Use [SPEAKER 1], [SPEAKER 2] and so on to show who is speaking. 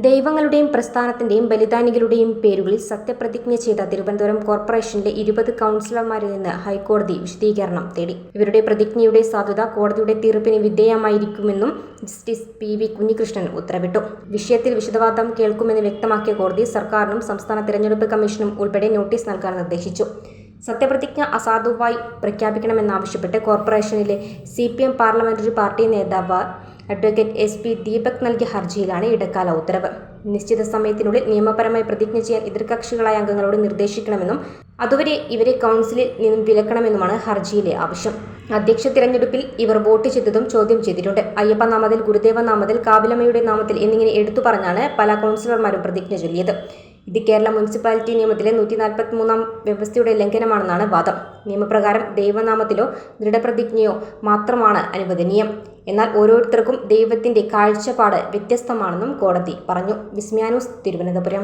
[SPEAKER 1] ദൈവങ്ങളുടെയും പ്രസ്ഥാനത്തിന്റെയും ബലിദാനികളുടെയും പേരുകളിൽ സത്യപ്രതിജ്ഞ ചെയ്ത തിരുവനന്തപുരം കോർപ്പറേഷനിലെ 20 കൗൺസിലർമാരിൽ നിന്ന് ഹൈക്കോടതി വിശദീകരണം തേടി. ഇവരുടെ പ്രതിജ്ഞയുടെ സാധുത കോടതിയുടെ തീർപ്പിന് വിധേയമായിരിക്കുമെന്നും ജസ്റ്റിസ് പി.വി. കുഞ്ഞികൃഷ്ണൻ ഉത്തരവിട്ടു. വിഷയത്തിൽ വിശദവാദം കേൾക്കുമെന്ന് വ്യക്തമാക്കിയ കോടതി സർക്കാരിനും സംസ്ഥാന തെരഞ്ഞെടുപ്പ് കമ്മീഷനും ഉൾപ്പെടെ നോട്ടീസ് നൽകാൻ നിർദ്ദേശിച്ചു. സത്യപ്രതിജ്ഞ അസാധുവായി പ്രഖ്യാപിക്കണമെന്നാവശ്യപ്പെട്ട് കോർപ്പറേഷനിലെ CPM പാർലമെന്ററി പാർട്ടി നേതാവ് അഡ്വക്കേറ്റ് SP ദീപക് നൽകിയ ഹർജിയിലാണ് ഇടക്കാല ഉത്തരവ്. നിശ്ചിത സമയത്തിനുള്ളിൽ നിയമപരമായി പ്രതിജ്ഞ ചെയ്യാൻ എതിർകക്ഷികളായ അംഗങ്ങളോട് നിർദ്ദേശിക്കണമെന്നും അതുവരെ ഇവരെ കൗൺസിലിൽ നിന്നും വിലക്കണമെന്നുമാണ് ഹർജിയിലെ ആവശ്യം. അധ്യക്ഷ തിരഞ്ഞെടുപ്പിൽ ഇവർ വോട്ട് ചെയ്തതും ചോദ്യം ചെയ്തിട്ടുണ്ട്. അയ്യപ്പ നാമത്തിൽ, ഗുരുദേവ നാമത്തിൽ, കാവിലമ്മയുടെ നാമത്തിൽ എന്നിങ്ങനെ എടുത്തു പറഞ്ഞാണ് പല കൗൺസിലർമാരും പ്രതിജ്ഞ ചൊല്ലിയത്. ഇത് കേരള മുനിസിപ്പാലിറ്റി നിയമത്തിലെ 143 വ്യവസ്ഥയുടെ ലംഘനമാണെന്നാണ് വാദം. നിയമപ്രകാരം ദൈവനാമത്തിലോ ദൃഢപ്രതിജ്ഞയോ മാത്രമാണ് അനുവദനീയം. എന്നാൽ ഓരോരുത്തർക്കും ദൈവത്തിന്റെ കാഴ്ചപ്പാട് വ്യത്യസ്തമാണെന്നും കോടതി പറഞ്ഞു. വിസ്മയ ന്യൂസ്, തിരുവനന്തപുരം.